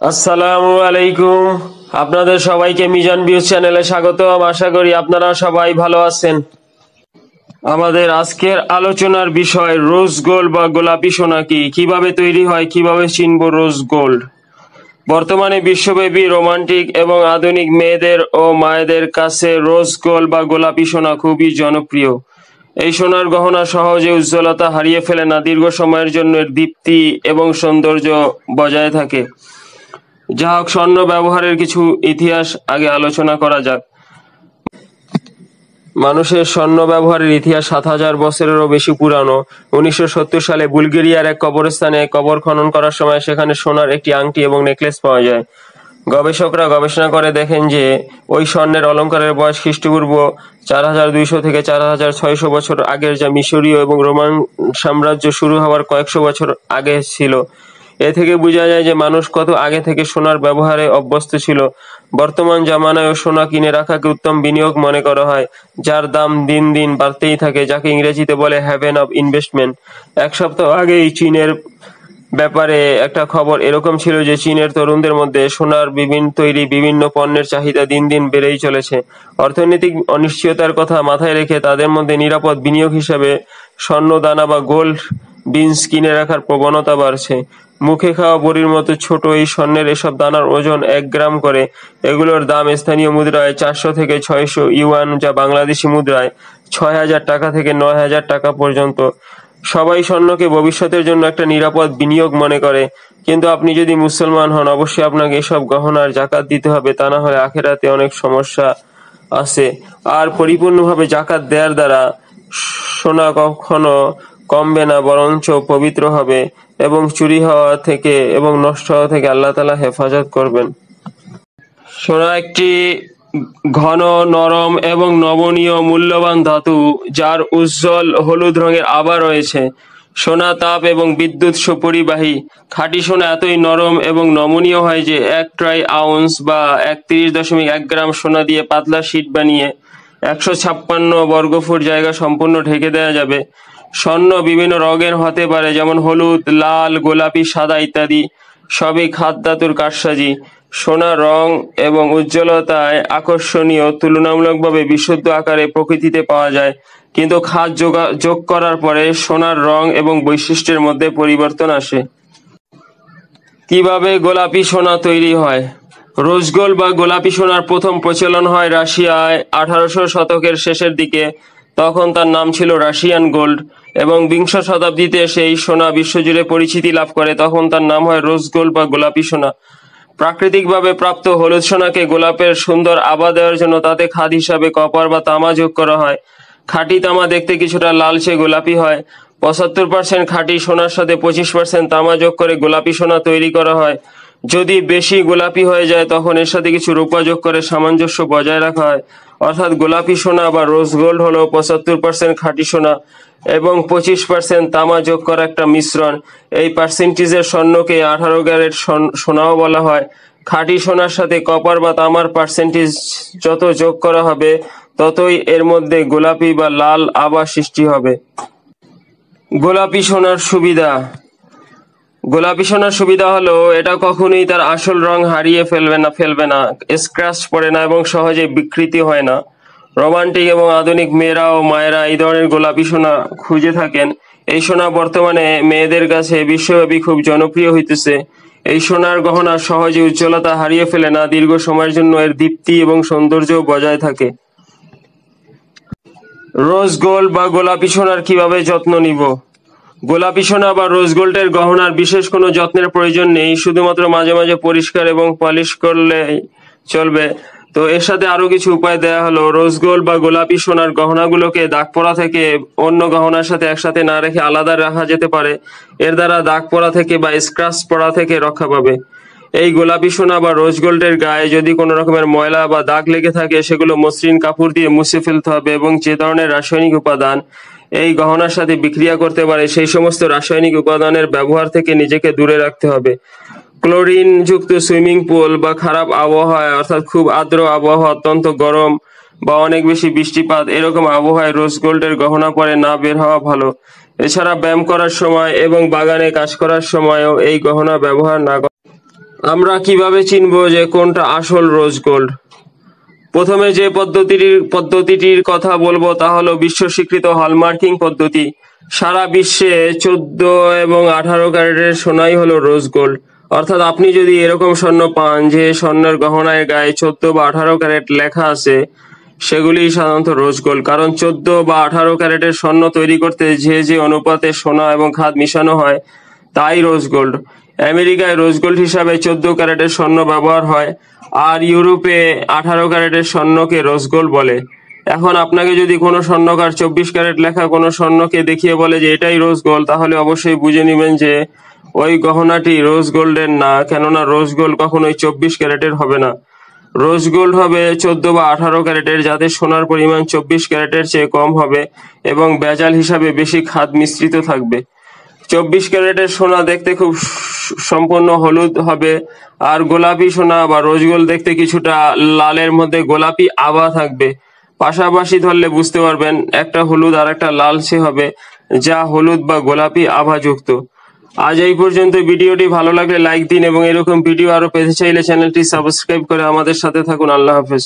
আসসালামু আলাইকুম। আপনাদের সবাইকে মিজান ভিউজ চ্যানেলে স্বাগতম। আশা করি আপনারা সবাই ভালো আছেন। আমাদের আজকের আলোচনার বিষয় রোজ গোল্ড বা গোলাপি সোনা কি, কিভাবে তৈরি হয়, কিভাবে চিনব রোজ গোল্ড। বর্তমানে বিশ্বব্যাপী রোমান্টিক এবং আধুনিক মেয়েদের ও মায়েদের কাছে রোজ গোল্ড বা গোলাপি সোনা খুবই জনপ্রিয়। এই সোনার গহনা সহজে উজ্জ্বলতা হারিয়ে ফেলে না, দীর্ঘ সময়ের জন্য এর দীপ্তি এবং সৌন্দর্য বজায় থাকে। যা হোক, স্বর্ণ ব্যবহারের কিছু ইতিহাস আগে আলোচনা করা যাক। মানুষের স্বর্ণ ব্যবহারের ইতিহাস ৭,০০০ বছরেরও বেশি পুরানো। ১৯৭০ সালে বুলগেরিয়ার এক কবরস্থানে কবর খনন করার সময় সেখানে সোনার একটি আংটি এবং নেকলেস পাওয়া যায়। গবেষকরা গবেষণা করে দেখেন যে ওই স্বর্ণের অলঙ্কারের বয়স খ্রিস্টপূর্ব ৪,২০০ থেকে ৪,৬০০ বছর আগের, যা মিশরীয় এবং রোমান সাম্রাজ্য শুরু হওয়ার কয়েকশো বছর আগে ছিল। এ থেকে বোঝা যায় যে মানুষ কত আগে থেকে সোনার ব্যবহারে অভ্যস্ত ছিল। বর্তমান জামানায়ও সোনা কিনে রাখাকে উত্তম বিনিয়োগ মনে করা হয়, যার দাম দিন দিন বাড়তেই থাকে, যাকে ইংরেজিতে বলে হ্যাভেন অফ ইনভেস্টমেন্ট। এক সপ্তাহ আগেই চীনের ব্যাপারে একটা খবর এরকম ছিল যে চীনের তরুণদের মধ্যে সোনার তৈরি বিভিন্ন পণ্যের চাহিদা দিন দিন বেড়েই চলেছে। অর্থনৈতিক অনিশ্চয়তার কথা মাথায় রেখে তাদের মধ্যে নিরাপদ বিনিয়োগ হিসেবে স্বর্ণ দানা বা গোল্ড বিনস কিনে রাখার প্রবণতা বাড়ছে। মুখে খাওয়া বড়ির মতো ছোট এই স্বর্ণের এসব দানার ওজন ১ গ্রাম করে। এগুলোর দাম স্থানীয় মুদ্রায় ৪০০ থেকে ৬০০ ইউয়ান, যা বাংলাদেশি মুদ্রায় ৬,০০০ টাকা থেকে ৯,০০০ টাকা পর্যন্ত। সবাই স্বর্ণকে ভবিষ্যতের জন্য একটা নিরাপদ বিনিয়োগ মনে করে, কিন্তু আপনি যদি মুসলমান হন, অবশ্যই আপনাকে এসব গহনার জাকাত দিতে হবে, তা না হলে আখেরাতে অনেক সমস্যা আছে। আর পরিপূর্ণভাবে জাকাত দেওয়ার দ্বারা সোনা কখনো কমবে না, বরঞ্চ পবিত্র হবে এবং চুরি হওয়া থেকে এবং নষ্ট হওয়া থেকে আল্লাহ তাআলা হেফাজত করবেন। সোনা একটি ঘন, নরম এবং নমনীয় মূল্যবান ধাতু, যার উজ্জ্বল হলুদ রঙের আভা রয়েছে। সোনা তাপ এবং বিদ্যুৎ সুপরিবাহী। খাঁটি সোনা এতই নরম এবং নমনীয় হয় যে ১ ট্রাই আউন্স বা ৩১.১ গ্রাম সোনা দিয়ে পাতলা শীট বানিয়ে ১৫৬ বর্গফুট জায়গা সম্পূর্ণ ঢেকে দেওয়া যাবে। স্বর্ণ বিভিন্ন রঙের হতে পারে, যেমন হলুদ, লাল, গোলাপি, সাদা ইত্যাদি। সবই খাদ ধাতুর কারসাজি। সোনা রং এবং উজ্জ্বলতায় আকর্ষণীয়, তুলনামূলকভাবে বিশুদ্ধ আকারে প্রকৃতিতে পাওয়া যায়, কিন্তু খাদ যোগ করার পরে সোনার রং এবং বৈশিষ্ট্যের মধ্যে পরিবর্তন আসে। কিভাবে গোলাপি সোনা তৈরি হয়? রোজ গোল্ড বা গোলাপি সোনার প্রথম প্রচলন হয় রাশিয়ায় ১৮০০ শতকের শেষের দিকে। তখন তার নাম ছিল রাশিয়ান গোল্ড, এবং বিংশ শতাব্দীতে সেই সোনা বিশ্বজুড়ে পরিচিতি লাভ করে। তখন তার নাম হয় রোজ গোল্ড বা গোলাপি সোনা। প্রাকৃতিকভাবে প্রাপ্ত হলুদ সোনাকে গোলাপের সুন্দর আভা দেওয়ার জন্য তাতে খাদ হিসাবে কপার বা তামা যোগ করা হয়। খাঁটি তামা দেখতে কিছুটা লালচে গোলাপি হয়। ৭৫% খাঁটি সোনার সাথে ২৫% তামা যোগ করে গোলাপি সোনা তৈরি করা হয়। যদি বেশি গোলাপি হয়ে যায় তখন এর সাথে কিছু রূপা যোগ করে সামঞ্জস্য বজায় রাখা হয়। অর্থাৎ গোলাপি সোনা বা রোজ গোল্ড হলো ৭৫% খাঁটি সোনা এবং ২৫% তামা যোগ করা একটা মিশ্রণ। এই পার্সেন্টেজের স্বর্ণকে ১৮ ক্যারেট সোনাও বলা হয়। খাঁটি সোনার সাথে কপার বা তামার পার্সেন্টেজ যত যোগ করা হবে, ততই এর মধ্যে গোলাপি বা লাল আভা সৃষ্টি হবে। গোলাপি সোনার সুবিধা। গোলাপি সোনার সুবিধা হলো এটা কখনোই তার আসল রং হারিয়ে ফেলবে না, স্ক্র্যাচ পড়ে না এবং সহজে বিকৃতি হয় না। রোমান্টিক এবং আধুনিক মেয়েরা ও মায়েরা এই ধরনের গোলাপি সোনা খুঁজে থাকেন। এই সোনা বর্তমানে মেয়েদের কাছে বিশ্বব্যাপী খুব জনপ্রিয় হইতেছে। এই সোনার গহনা সহজে উজ্জ্বলতা হারিয়ে ফেলে না, দীর্ঘ সময়ের জন্য এর দীপ্তি এবং সৌন্দর্য বজায় থাকে। রোজ গোল্ড বা গোলাপি সোনার কিভাবে যত্ন নিব? গোলাপি সোনা বা রোজ গোল্ডের গহনার বিশেষ কোনো যত্নের প্রয়োজন নেই, শুধুমাত্র মাঝে মাঝে পরিষ্কার এবং পলিশ করলেই চলবে। তো এর সাথে আরো কিছু উপায় দেয়া হলো। রোজ গোল্ড বা গোলাপি সোনার গহনাগুলোকে দাগ পড়া থেকে অন্য গহনার সাথে একসাথে না রেখে আলাদা রাখা যেতে পারে। এর দ্বারা দাগ পড়া থেকে বা স্ক্র্যাচ পড়া থেকে রক্ষা পাবে। এই গোলাপি সোনা বা রোজ গোল্ডের গায়ে যদি কোনো রকমের ময়লা বা দাগ লেগে থাকে, সেগুলো মসৃণ কাপড় দিয়ে মুছে ফেলতে হবে এবং যে ধরনের রাসায়নিক উপাদান এই গহনার সাথে বিক্রিয়া করতে পারে, সেই সমস্ত রাসায়নিক উপাদানের ব্যবহার থেকে নিজেকে দূরে রাখতে হবে। ক্লোরিন যুক্ত সুইমিং পুল বা খারাপ আবহাওয়া, অর্থাৎ খুব আর্দ্র আবহাওয়া, অত্যন্ত গরম বা অনেক বেশি বৃষ্টিপাত, এরকম আবহাওয়ায় রোজ গোল্ডের গহনা পরে না বের হওয়া ভালো। এছাড়া ব্যায়াম করার সময় এবং বাগানে কাজ করার সময়ও এই গহনা ব্যবহার না করা। আমরা কিভাবে চিনবো যে কোনটা আসল রোজ গোল্ড? প্রথমে যে পদ্ধতিটির কথা বলবো তা হলো বিশ্ব স্বীকৃত হলমার্কিং পদ্ধতি। সারা বিশ্বে 14 এবং 18 ক্যারেটের সোনাই হলো রোজ গোল্ড। অর্থাৎ আপনি যদি এরকম স্বর্ণ পান যে স্বর্ণের গহনায় গায়ে 14 বা 18 ক্যারেট লেখা আছে, সেগুলি সাধারণত রোজ গোল্ড। কারণ 14 বা 18 ক্যারেটের স্বর্ণ তৈরি করতে যে অনুপাতে সোনা এবং খাদ মিশানো হয় তাই রোজ গোল্ড। আমেরিকায় রোজ গোল্ড হিসাবে 14 ক্যারেটের স্বর্ণ ব্যবহার হয়, আর ইউরোপে 18 ক্যারেটের স্বর্ণকে রোজ গোল্ড বলে। এখন আপনাকে যদি কোনো স্বর্ণকার 24 ক্যারেট লেখা কোনো স্বর্ণকে দেখিয়ে বলে যে এটাই রোজ গোল্ড, তাহলে অবশ্যই বুঝে নেবেন যে ওই গহনাটি রোজ গোল্ডের না, কেননা রোজ গোল্ড কখনোই 24 ক্যারেটের হবে না। রোজ গোল্ড হবে 14 বা 18 ক্যারেটের, যাতে সোনার পরিমাণ 24 ক্যারেটের চেয়ে কম হবে এবং ভেজাল হিসাবে বেশি খাদ মিশ্রিত থাকবে। 24 ক্যারেটের সোনা দেখতে খুব সম্পূর্ণ হলুদ হবে, আর গোলাপি সোনা বা রোজ গোল্ড দেখতে কিছুটা লালের মধ্যে গোলাপি আভা থাকবে। পাশাপাশি ধরলে বুঝতে পারবেন একটা হলুদ আর একটা লালচে হবে, যা হলুদ বা গোলাপি আভাযুক্ত। আজ এই পর্যন্ত। ভিডিওটি ভালো লাগলে লাইক দিন এবং এরকম ভিডিও আরো পেতে চাইলে চ্যানেলটি সাবস্ক্রাইব করে আমাদের সাথে থাকুন। আল্লাহ হাফেজ।